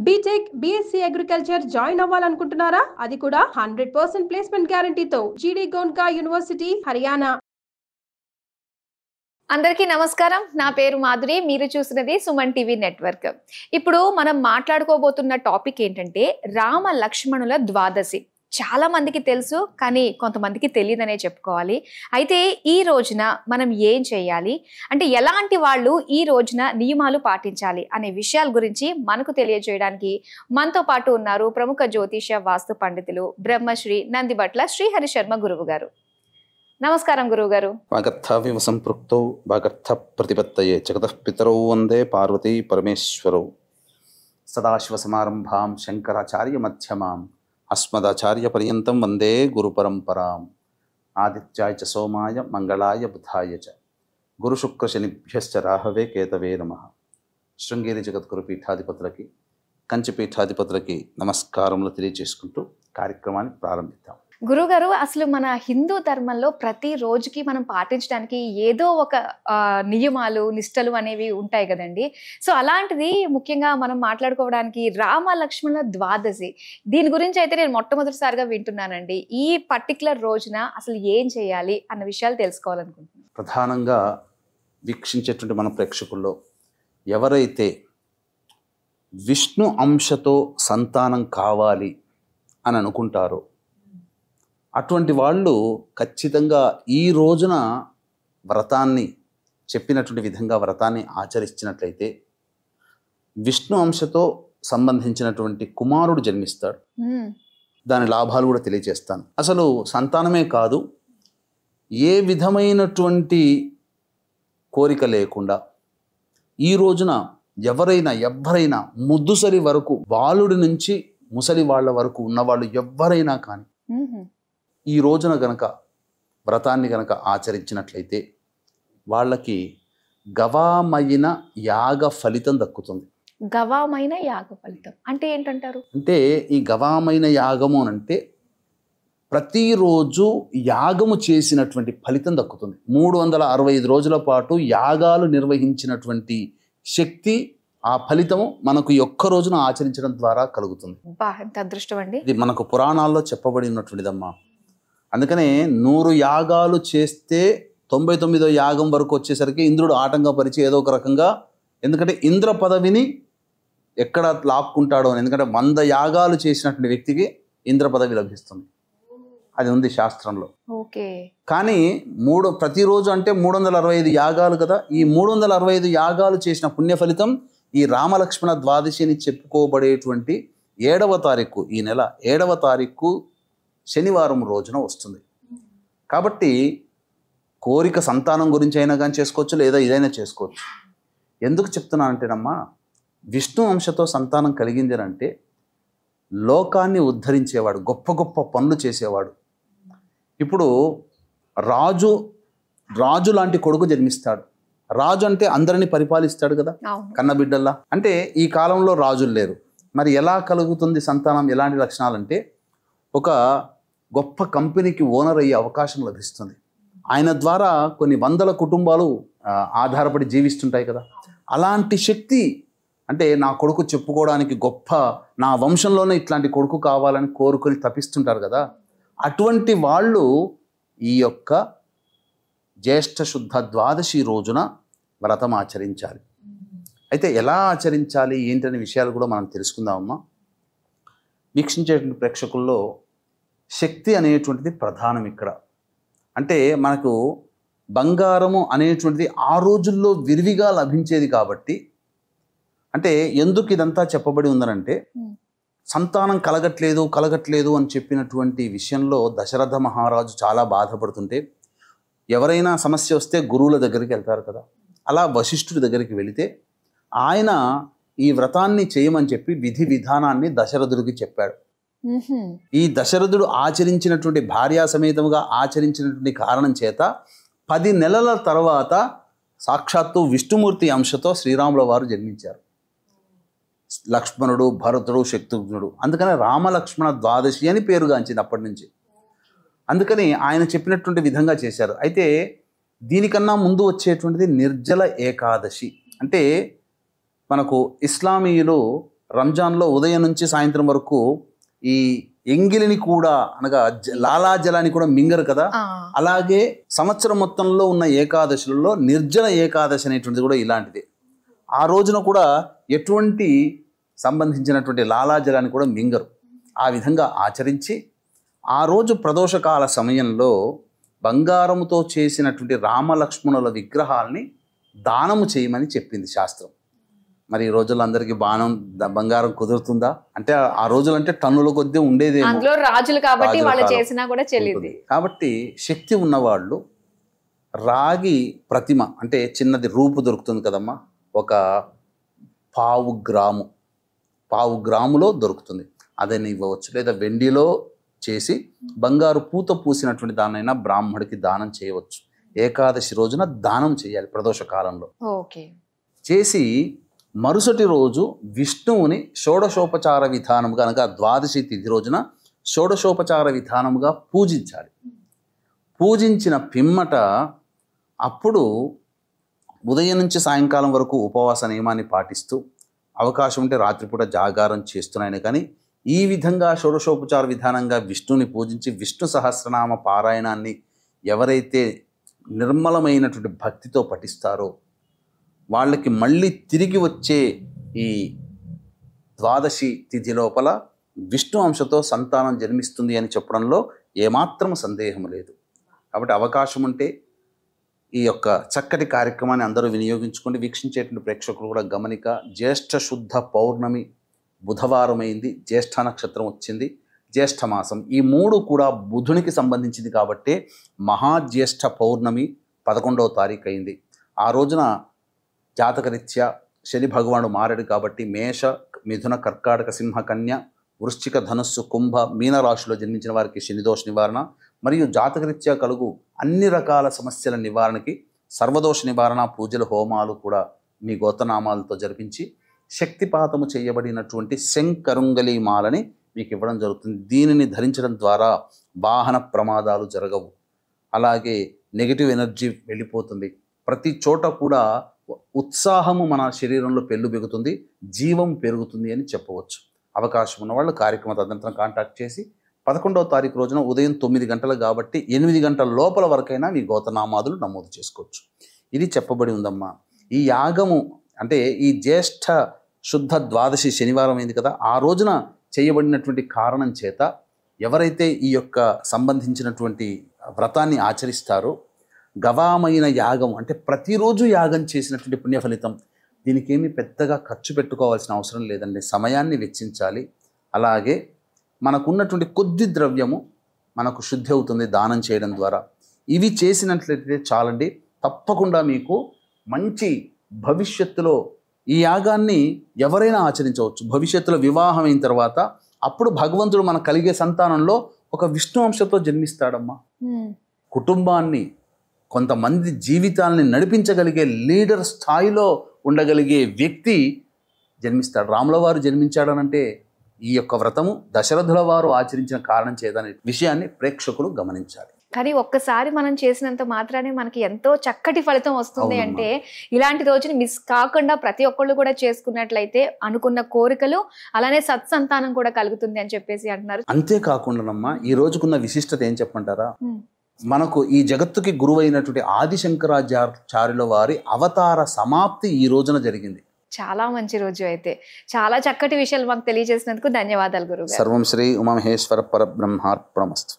BTech BSc agriculture join అవ్వాలనుకుంటున్నారా? అది కూడా 100% ప్లేస్మెంట్ గ్యారంటీతో జీడీ గోన్కా యూనివర్సిటీ, హర్యానా. అందరికీ నమస్కారం. నా పేరు మాధురి. మీరు చూస్తున్నది సుమన్ టీవీ నెట్వర్క్. ఇప్పుడు మనం మాట్లాడుకోబోతున్న టాపిక్ ఏంటంటే రామ లక్ష్మణుల ద్వాదశి. చాలా మందికి తెలుసు, కానీ కొంతమందికి తెలియదనే చెప్పుకోవాలి. అయితే ఈ రోజున మనం ఏం చేయాలి, అంటే ఎలాంటి వాళ్ళు ఈ రోజున నియమాలు పాటించాలి అనే విషయాల గురించి మనకు తెలియజేయడానికి మనతో పాటు ఉన్నారు ప్రముఖ జ్యోతిష వాస్తు పండితులు బ్రహ్మశ్రీ నందిబట్ల శ్రీహరి శర్మ గురువు గారు. నమస్కారం గురువు గారు. వాగర్థావివ సంపృక్తౌ వాగర్థ ప్రతిపత్తయే జగతః పితరౌ వందే పార్వతీ పరమేశ్వరౌ. సదాశివ సమారంభాం శంకరాచార్య మధ్యమాం అస్మదాచార్య పర్యంతం వందే గురు పరంపరాం. ఆదిత్యాయ చ సోమాయ మంగళాయ బుధాయ చ గురు శుక్ర శనిభ్యశ్చ రాహవే కేతవే నమః. శృంగేరి జగద్గురు పీఠాధిపతులకి, కంచి పీఠాధిపతులకి నమస్కారములు తెలియజేసుకుంటూ కార్యక్రమాన్ని ప్రారంభిద్దాం. గురుగారు, అసలు మన హిందూ ధర్మంలో ప్రతి రోజుకి మనం పాటించడానికి ఏదో ఒక నియమాలు నిష్టలు అనేవి ఉంటాయి కదండి. సో అలాంటిది ముఖ్యంగా మనం మాట్లాడుకోవడానికి రామ లక్ష్మణ ద్వాదశి, దీని గురించి అయితే నేను మొట్టమొదటిసారిగా వింటున్నానండి. ఈ పర్టికులర్ రోజున అసలు ఏం చేయాలి అన్న విషయాలు తెలుసుకోవాలనుకుంటున్నాను. ప్రధానంగా వీక్షించేటువంటి మన ప్రేక్షకుల్లో ఎవరైతే విష్ణు అంశతో సంతానం కావాలి అని అనుకుంటారో అటువంటి వాళ్ళు ఖచ్చితంగా ఈ రోజున వ్రతాన్ని చెప్పినటువంటి విధంగా వ్రతాన్ని ఆచరించినట్లయితే విష్ణు అంశతో సంబంధించినటువంటి కుమారుడు జన్మిస్తాడు. దాని లాభాలు కూడా తెలియజేస్తాను. అసలు సంతానమే కాదు, ఏ విధమైనటువంటి కోరిక లేకుండా ఈ రోజున ఎవరైనా ముద్దుసరి వరకు, బాలుడి నుంచి ముసలి వాళ్ళ వరకు ఉన్నవాళ్ళు ఎవరైనా కానీ ఈ రోజున గనక వ్రతాన్ని గనక ఆచరించినట్లయితే వాళ్ళకి గవామైన యాగ ఫలితం దక్కుతుంది. గవామైన యాగ ఫలితం అంటే ఏంటంటారు? అంటే ఈ గవామైన యాగము అంటే ప్రతిరోజు యాగము చేసినటువంటి ఫలితం దక్కుతుంది. 365 రోజుల పాటు యాగాలు నిర్వహించినటువంటి శక్తి, ఆ ఫలితము మనకు ఒక్క రోజున ఆచరించడం ద్వారా కలుగుతుంది. ఎంత అదృష్టం అండి. ఇది మనకు పురాణాల్లో చెప్పబడి ఉన్నటువంటిదమ్మా. అందుకనే 100 యాగాలు చేస్తే 99వ యాగం వరకు వచ్చేసరికి ఇంద్రుడు ఆటంకపరిచి ఏదో ఒక రకంగా, ఎందుకంటే ఇంద్ర పదవిని ఎక్కడ లాక్కుంటాడో అని, ఎందుకంటే 100 యాగాలు చేసినటువంటి వ్యక్తికి ఇంద్ర పదవి లభిస్తుంది. అది ఉంది శాస్త్రంలో. ఓకే. కానీ ప్రతిరోజు అంటే 365 యాగాలు కదా. ఈ 365 యాగాలు చేసిన పుణ్య ఫలితం ఈ రామలక్ష్మణ ద్వాదశి అని చెప్పుకోబడేటువంటి 7వ తారీఖు, ఈ నెల 7వ తారీఖు శనివారం రోజున వస్తుంది. కాబట్టి కోరిక సంతానం గురించి అయినా కానీ చేసుకోవచ్చు, లేదా ఇదైనా చేసుకోవచ్చు. ఎందుకు చెప్తున్నానంటేనమ్మా, విష్ణు అంశతో సంతానం కలిగింది అంటే లోకాన్ని ఉద్ధరించేవాడు, గొప్ప గొప్ప పనులు చేసేవాడు. ఇప్పుడు రాజు లాంటి కొడుకు జన్మిస్తాడు. రాజు అంటే అందరినీ పరిపాలిస్తాడు కదా, కన్నబిడ్డల్లా. అంటే ఈ కాలంలో రాజులు లేరు. మరి ఎలా కలుగుతుంది సంతానం? ఎలాంటి లక్షణాలంటే, ఒక గొప్ప కంపెనీకి ఓనర్ అయ్యే అవకాశం లభిస్తుంది. ఆయన ద్వారా కొన్ని వందల కుటుంబాలు ఆధారపడి జీవిస్తుంటాయి కదా. అలాంటి శక్తి, అంటే నా కొడుకు చెప్పుకోవడానికి గొప్ప, నా వంశంలోనే ఇట్లాంటి కొడుకు కావాలని కోరుకొని తపిస్తుంటారు కదా. అటువంటి వాళ్ళు ఈ యొక్క జ్యేష్ఠ శుద్ధ ద్వాదశి రోజున వ్రతం ఆచరించాలి. అయితే ఎలా ఆచరించాలి ఏంటనే విషయాలు కూడా మనం తెలుసుకుందామమ్మా. వీక్షించేటువంటి ప్రేక్షకుల్లో శక్తి అనేటువంటిది ప్రధానం ఇక్కడ. అంటే మనకు బంగారము అనేటువంటిది ఆ రోజుల్లో విరివిగా లభించేది కాబట్టి, అంటే ఎందుకు ఇదంతా చెప్పబడి ఉందనంటే, సంతానం కలగట్లేదు అని చెప్పినటువంటి విషయంలో దశరథ మహారాజు చాలా బాధపడుతుంటే, ఎవరైనా సమస్య వస్తే గురువుల దగ్గరికి వెళ్తారు కదా. అలా వశిష్ఠుడి దగ్గరికి వెళితే ఆయన ఈ వ్రతాన్ని చేయమని చెప్పి విధి విధానాన్ని దశరథుడికి చెప్పాడు. ఈ దశరథుడు ఆచరించినటువంటి, భార్యా సమేతముగా ఆచరించినటువంటి కారణం చేత 10 నెలల తర్వాత సాక్షాత్తు విష్ణుమూర్తి అంశతో శ్రీరాముల వారు జన్మించారు. లక్ష్మణుడు, భరతుడు, శత్రుఘ్నుడు. అందుకనే రామలక్ష్మణ ద్వాదశి అని పేరుగాంచింది అప్పటి నుంచి. అందుకని ఆయన చెప్పినటువంటి విధంగా చేశారు. అయితే దీనికన్నా ముందు వచ్చేటువంటిది నిర్జల ఏకాదశి. అంటే మనకు ఇస్లామీయులు రంజాన్లో ఉదయం నుంచి సాయంత్రం వరకు ఈ ఎంగిలిని కూడా అనగా లాలాజలాన్ని కూడా మింగరు కదా. అలాగే సంవత్సరం మొత్తంలో ఉన్న ఏకాదశులలో నిర్జల ఏకాదశి అనేటువంటిది కూడా ఇలాంటిది. ఆ రోజున కూడా ఎటువంటి సంబంధించినటువంటి లాలాజలాన్ని కూడా మింగరు. ఆ విధంగా ఆచరించి ఆ రోజు ప్రదోషకాల సమయంలో బంగారముతో చేసినటువంటి రామలక్ష్మణుల విగ్రహాల్ని దానము చేయమని చెప్పింది శాస్త్రం. మరి ఈ రోజుల్లో అందరికీ బంగారం కుదురుతుందా అంటే ఆ రోజులు అంటే టన్నుల కొద్దీ ఉండేదే. రాజులు కాబట్టి వాళ్ళు చేసినా కూడా చెల్లింది. కాబట్టి శక్తి ఉన్నవాళ్ళు రాగి ప్రతిమ అంటే చిన్నది రూపు దొరుకుతుంది కదమ్మా, ఒక పావు గ్రాములో దొరుకుతుంది, అదని ఇవ్వవచ్చు. లేదా వెండిలో చేసి బంగారు పూత పూసినటువంటి దాన్నైనా బ్రాహ్మడికి దానం చేయవచ్చు. ఏకాదశి రోజున దానం చేయాలి ప్రదోష కాలంలో. చేసి మరుసటి రోజు విష్ణువుని షోడశోపచార విధానముగా అనగా ద్వాదశి తిథి రోజున షోడశోపచార విధానముగా పూజించాలి. పూజించిన పిమ్మట అప్పుడు ఉదయం నుంచి సాయంకాలం వరకు ఉపవాస నియమాన్ని పాటిస్తూ అవకాశం ఉంటే రాత్రిపూట జాగారం చేస్తున్నాయని. కానీ ఈ విధంగా షోడశోపచార విధానంగా విష్ణుని పూజించి విష్ణు సహస్రనామ పారాయణాన్ని ఎవరైతే నిర్మలమైనటువంటి భక్తితో పఠిస్తారో వాళ్ళకి మళ్ళీ తిరిగి వచ్చే ఈ ద్వాదశి తిథి లోపల విష్ణు అంశతో సంతానం జన్మిస్తుంది అని చెప్పడంలో ఏమాత్రం సందేహం లేదు. కాబట్టి అవకాశం ఉంటే ఈ యొక్క చక్కటి కార్యక్రమాన్ని అందరూ వినియోగించుకోండి. వీక్షించేటువంటి ప్రేక్షకులు కూడా గమనిక, జ్యేష్ఠ శుద్ధ పౌర్ణమి బుధవారం అయింది, జ్యేష్ఠ నక్షత్రం వచ్చింది, జ్యేష్ఠ మాసం, ఈ మూడు కూడా బుధునికి సంబంధించింది కాబట్టి మహాజ్యేష్ఠ పౌర్ణమి 11వ తారీఖు అయింది. ఆ రోజున జాతకరీత్యా శని భగవానుడు మారాడు కాబట్టి మేష, మిథున, కర్కాటక, సింహ, కన్య, వృశ్చిక, ధనుస్సు, కుంభ, మీన రాశిలో జన్మించిన వారికి శనిదోష నివారణ మరియు జాతకరీత్యా కలుగు అన్ని రకాల సమస్యల నివారణకి సర్వదోష నివారణ పూజలు, హోమాలు కూడా మీ గోత్రనామాలతో జరిపించి శక్తిపాతము చేయబడినటువంటి శంకరుంగలి మాలని మీకు ఇవ్వడం జరుగుతుంది. దీనిని ధరించడం ద్వారా వాహన ప్రమాదాలు జరగవు, అలాగే నెగిటివ్ ఎనర్జీ వెళ్ళిపోతుంది, ప్రతి చోట కూడా ఉత్సాహము మన శరీరంలో పెళ్ళుబెగుతుంది, జీవం పెరుగుతుంది అని చెప్పవచ్చు. అవకాశం ఉన్న వాళ్ళు కార్యక్రమ తదనంతరం కాంటాక్ట్ చేసి 11వ తారీఖు రోజున ఉదయం 9 గంటలు కాబట్టి 8 గంటల లోపల వరకైనా మీ గోత్రనామాదులు నమోదు చేసుకోవచ్చు. ఇది చెప్పబడి ఉందమ్మా. ఈ యాగము అంటే ఈ జ్యేష్ఠ శుద్ధ ద్వాదశి శనివారం అయింది కదా, ఆ రోజున చేయబడినటువంటి కారణం చేత ఎవరైతే ఈ యొక్క సంబంధించినటువంటి వ్రతాన్ని ఆచరిస్తారో గవామైన యాగం అంటే ప్రతిరోజు యాగం చేసినటువంటి పుణ్యఫలితం. దీనికి ఏమి పెద్దగా ఖర్చు పెట్టుకోవాల్సిన అవసరం లేదండి, సమయాన్ని వెచ్చించాలి. అలాగే మనకున్నటువంటి కొద్ది ద్రవ్యము మనకు శుద్ధి అవుతుంది దానం చేయడం ద్వారా. ఇవి చేసినట్లయితే చాలండి, తప్పకుండా మీకు మంచి భవిష్యత్తులో ఈ యాగాన్ని ఎవరైనా ఆచరించవచ్చు. భవిష్యత్తులో వివాహం అయిన తర్వాత అప్పుడు భగవంతుడు మనకు కలిగే సంతానంలో ఒక విష్ణు అంశతో జన్మిస్తాడమ్మా. కుటుంబాన్ని, కొంతమంది జీవితాలని నడిపించగలిగే లీడర్ స్థాయిలో ఉండగలిగే వ్యక్తి జన్మిస్తాడు. రాముల వారు జన్మించాడనంటే ఈ యొక్క వ్రతము దశరథుల వారు ఆచరించిన కారణం చేదనే విషయాన్ని ప్రేక్షకులు గమనించాలి. కానీ ఒక్కసారి మనం చేసినంత మాత్రానే మనకి ఎంతో చక్కటి ఫలితం వస్తుంది అంటే ఇలాంటి రోజుని మిస్ కాకుండా ప్రతి ఒక్కళ్ళు కూడా చేసుకున్నట్లయితే అనుకున్న కోరికలు అలానే సత్సంతానం కూడా కలుగుతుంది అని చెప్పేసి అంటున్నారు. అంతేకాకుండానమ్మా ఈ రోజుకున్న విశిష్టత ఏం చెప్పంటారా, మనకు ఈ జగత్తుకి గురువైనటువంటి ఆదిశంకరాచార్యుల వారి అవతార సమాప్తి ఈ రోజున జరిగింది. చాలా మంచి రోజు. అయితే చాలా చక్కటి విషయాలు మాకు తెలియజేసినందుకు ధన్యవాదాలు గురువు గారు. సర్వం శ్రీ ఉమామహేశ్వర పరబ్రహ్మార్పణమస్తు.